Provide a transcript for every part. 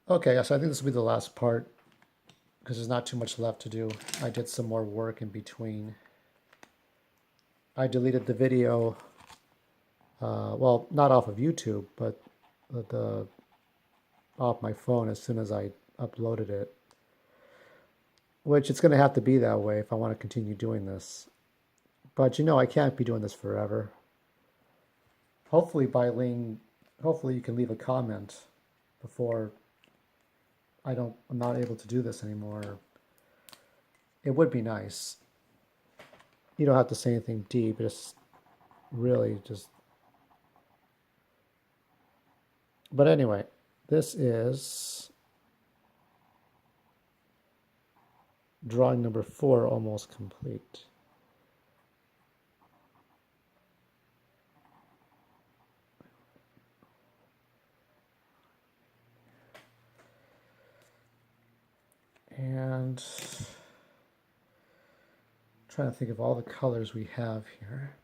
Okay, so I think this will be the last part because there's not too much left to do. I did some more work in between. I deleted the video, well, not off of YouTube, but the off my phone as soon as I uploaded it, which it's going to have to be that way if I want to continue doing this. But I can't be doing this forever. Hopefully, Bai Ling, hopefully you can leave a comment before I'm not able to do this anymore. It would be nice. You don't have to say anything deep, just really just. But anyway, this is drawing number 4 almost complete. And I'm trying to think of all the colors we have here.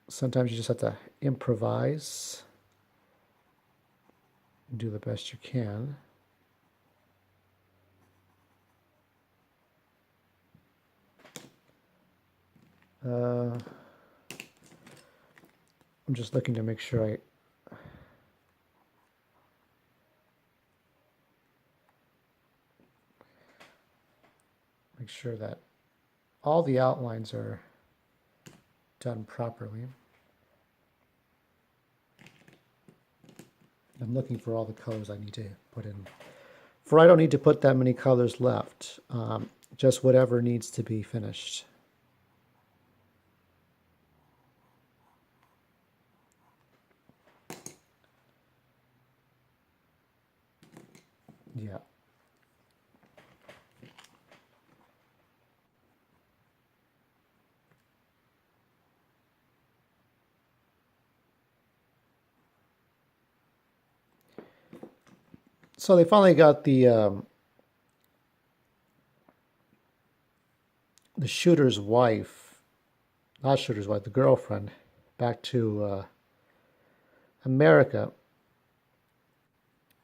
Sometimes you just have to improvise, do the best you can. I'm just looking to make sure that all the outlines are done properly. I'm looking for all the colors I need to put in. For I don't need to put that many colors left, just whatever needs to be finished. Yeah. So they finally got the shooter's wife, not shooter's wife, the girlfriend, back to America.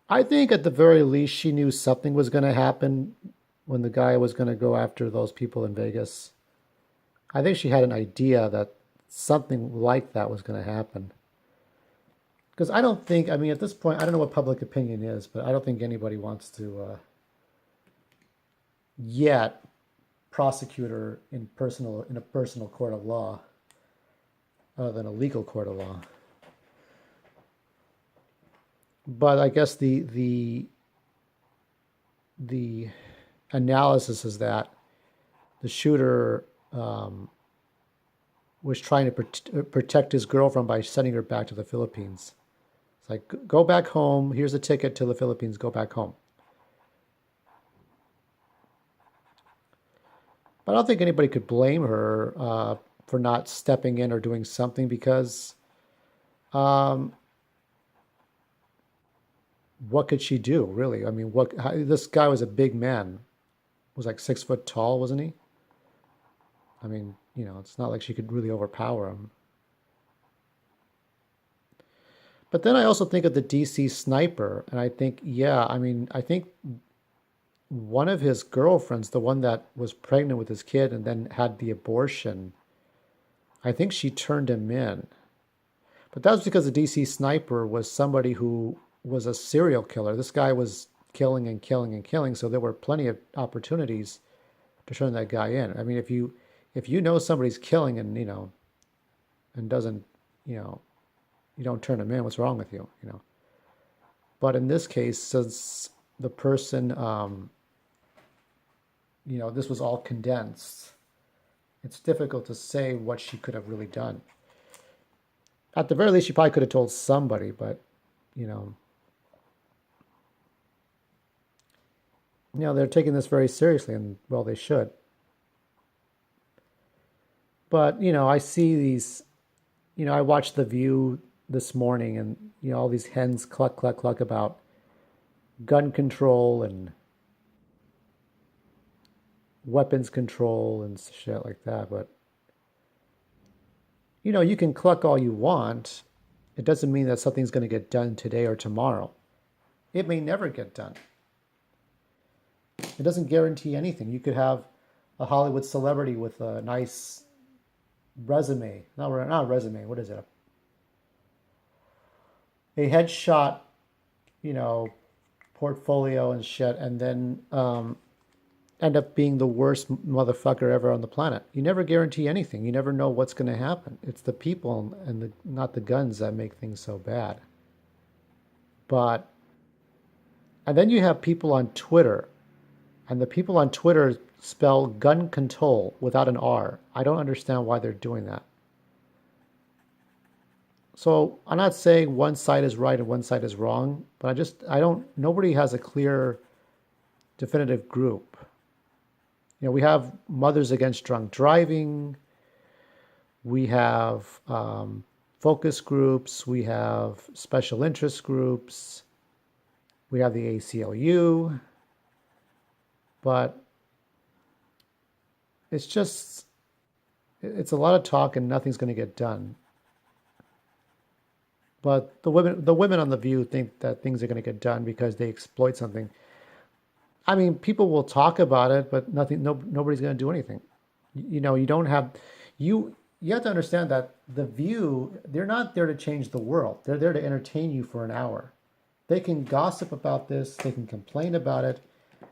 I think at the very least she knew something was going to happen when the guy was going to go after those people in Vegas. I think she had an idea that something like that was going to happen. Because I don't think, I mean, at this point, I don't know what public opinion is, but I don't think anybody wants to yet prosecute her in a personal court of law, other than a legal court of law. But I guess the analysis is that the shooter was trying to protect his girlfriend by sending her back to the Philippines. It's like, go back home. Here's a ticket to the Philippines. Go back home. But I don't think anybody could blame her for not stepping in or doing something because what could she do, really? I mean, this guy was a big man. Was like 6 foot tall, wasn't he? I mean, it's not like she could really overpower him. But then I also think of the DC sniper, and I think, yeah, I mean, I think one of his girlfriends, the one that was pregnant with his kid and then had the abortion, I think she turned him in. But that was because the DC sniper was somebody who was a serial killer. This guy was killing and killing and killing, so there were plenty of opportunities to turn that guy in. I mean, if you know somebody's killing and and doesn't you don't turn him in, what's wrong with you? But in this case, since the person this was all condensed, it's difficult to say what she could have really done. At the very least, she probably could have told somebody, but they're taking this very seriously, and well, they should. But I see these. I watched The View this morning, and all these hens cluck cluck cluck about gun control and weapons control and shit like that. But you can cluck all you want, It doesn't mean that something's going to get done today or tomorrow. It may never get done. It doesn't guarantee anything. You could have a Hollywood celebrity with a nice resume. Not a resume. What is it? A headshot, you know, portfolio and shit, and then end up being the worst motherfucker ever on the planet. You never guarantee anything. You never know what's going to happen. It's the people and not the guns that make things so bad. But and then you have people on Twitter, and the people on Twitter spell gun control without an R. I don't understand why they're doing that. So I'm not saying one side is right and one side is wrong, but nobody has a clear, definitive group. We have Mothers Against Drunk Driving. We have focus groups. We have special interest groups. We have the ACLU. But it's a lot of talk and nothing's going to get done. But the women on The View think that things are going to get done because they exploit something. I mean, people will talk about it, but nobody's going to do anything. You have to understand that The View, they're not there to change the world. They're there to entertain you for an hour. They can gossip about this, they can complain about it,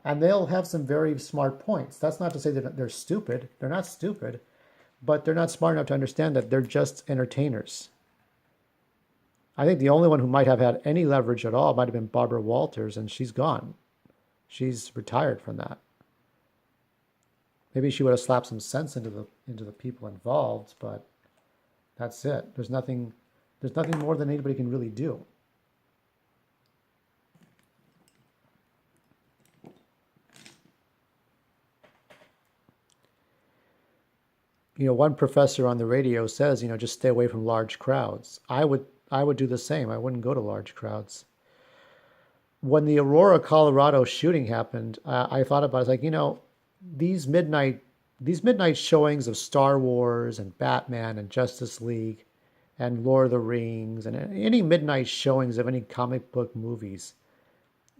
and they'll have some very smart points. That's not to say that they're stupid. They're not stupid, but they're not smart enough to understand that they're just entertainers. I think the only one who might have had any leverage at all might have been Barbara Walters, and she's gone. She's retired from that. Maybe she would have slapped some sense into the people involved, but that's it. There's nothing more than anybody can really do. One professor on the radio says, just stay away from large crowds. I would do the same. I wouldn't go to large crowds. When the Aurora, Colorado shooting happened, I thought about it. It's like, these midnight showings of Star Wars and Batman and Justice League and Lord of the Rings and any midnight showings of any comic book movies,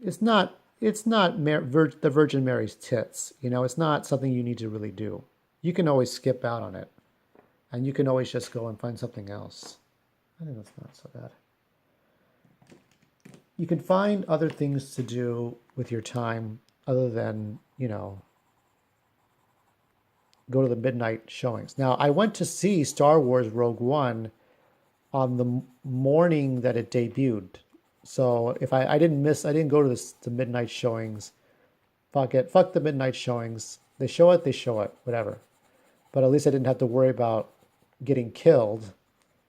it's not the Virgin Mary's tits. It's not something you need to really do. You can always skip out on it, and you can always just go and find something else. I think that's not so bad. You can find other things to do with your time other than, go to the midnight showings. Now, I went to see Star Wars Rogue One on the morning that it debuted. So if I didn't go to the midnight showings. Fuck the midnight showings. They show it, whatever. But at least I didn't have to worry about getting killed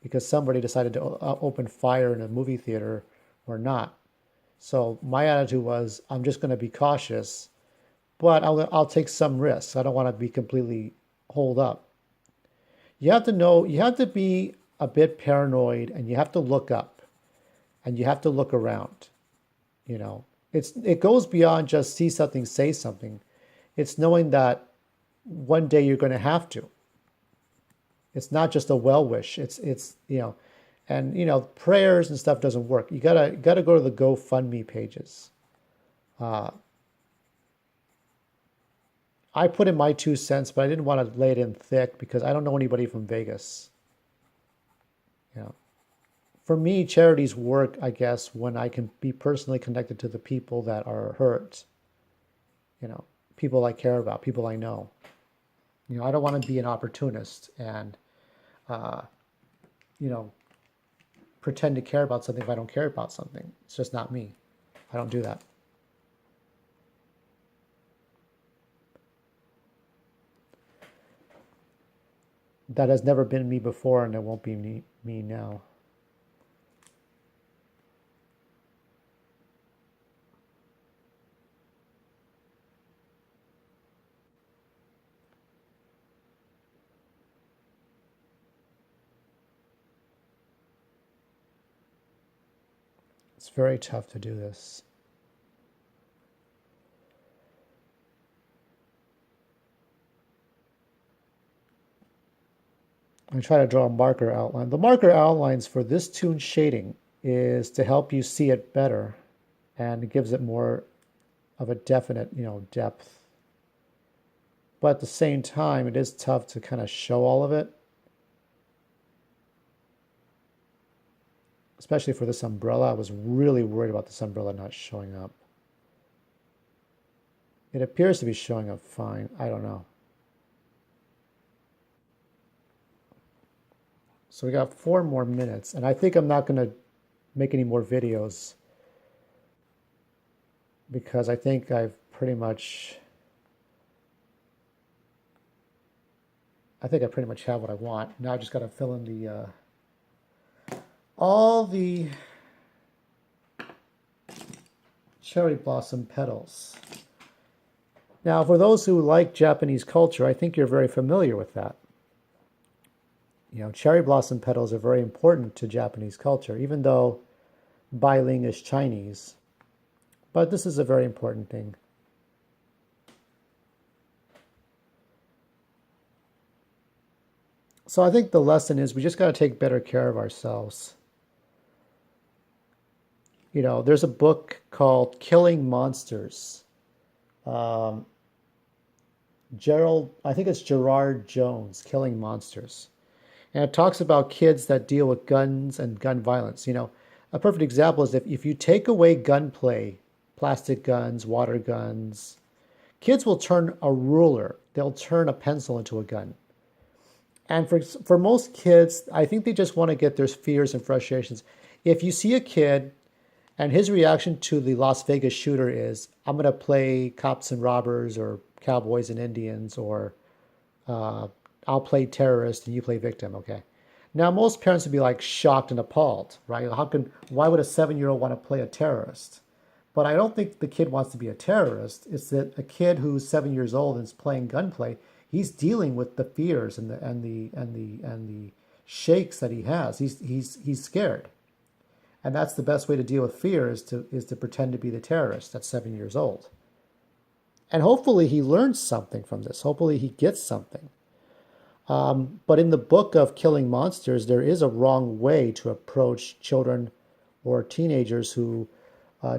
because somebody decided to open fire in a movie theater or not. So my attitude was, I'm just going to be cautious, but I'll take some risks. I don't want to be completely holed up. You have to be a bit paranoid, and you have to look up, and you have to look around. It goes beyond just see something, say something. It's knowing that one day you're going to have to. It's not just a well wish. It's and prayers and stuff doesn't work. You gotta go to the GoFundMe pages. I put in my 2 cents, but I didn't want to lay it in thick because I don't know anybody from Vegas. For me, charities work, I guess, when I can be personally connected to the people that are hurt. People I care about, people I know. I don't want to be an opportunist and, pretend to care about something if I don't care about something. It's just not me. I don't do that. That has never been me before, and it won't be me now. It's very tough to do this. I try to draw a marker outline. The marker outlines for this tune shading is to help you see it better, and it gives it more of a definite, depth. But at the same time, it is tough to kind of show all of it, especially for this umbrella. I was really worried about this umbrella not showing up. It appears to be showing up fine. I don't know. So we got 4 more minutes, and I think I'm not going to make any more videos because I think I pretty much have what I want. Now I just got to fill in the all the cherry blossom petals. Now, for those who like Japanese culture, I think you're very familiar with that. Cherry blossom petals are very important to Japanese culture, even though Bai Ling is Chinese. But this is a very important thing. So I think the lesson is we just got to take better care of ourselves. There's a book called Killing Monsters. I think it's Gerard Jones, Killing Monsters. And it talks about kids that deal with guns and gun violence. A perfect example is if you take away gunplay, plastic guns, water guns, kids will turn a ruler, they'll turn a pencil into a gun. And for most kids, I think they just want to get their fears and frustrations. If you see a kid and his reaction to the Las Vegas shooter is, I'm going to play cops and robbers or cowboys and Indians, or I'll play terrorist and you play victim, okay? Now, most parents would be like shocked and appalled, right? Why would a 7-year-old want to play a terrorist? But I don't think the kid wants to be a terrorist. It's that a kid who's 7 years old and is playing gunplay, he's dealing with the fears and the shakes that he has. He's scared. And that's the best way to deal with fear is to pretend to be the terrorist at 7 years old. And hopefully he learns something from this. Hopefully he gets something. But in the book of Killing Monsters, there is a wrong way to approach children or teenagers who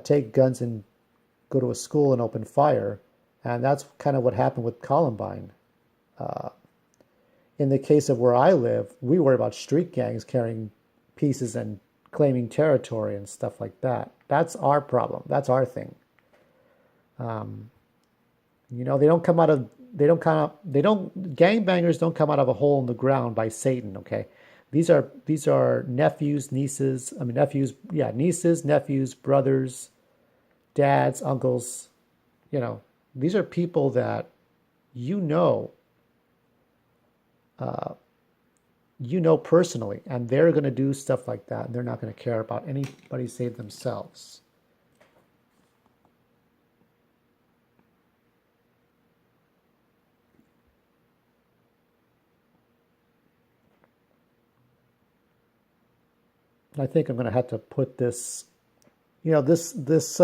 take guns and go to a school and open fire. And that's kind of what happened with Columbine. In the case of where I live, we worry about street gangs carrying pieces and claiming territory and stuff like that. That's our problem. That's our thing. Gangbangers don't come out of a hole in the ground by Satan, okay? These are nephews, nieces, brothers, dads, uncles. These are people that personally, and they're going to do stuff like that, and they're not going to care about anybody save themselves. I think I'm going to have to put this, this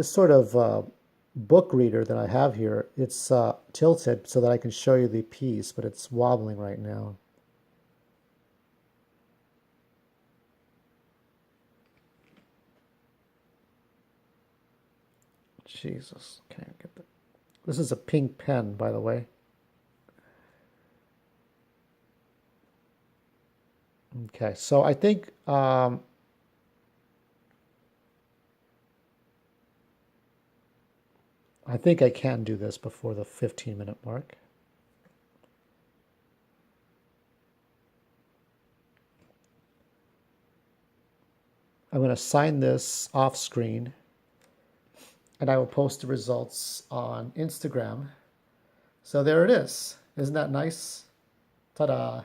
sort of book reader that I have here. It's tilted so that I can show you the piece, but it's wobbling right now. Jesus, can't get that. This is a pink pen, by the way. Okay, so I think I can do this before the 15-minute mark. I'm going to sign this off screen, and I will post the results on Instagram. So there it is. Isn't that nice? Ta-da!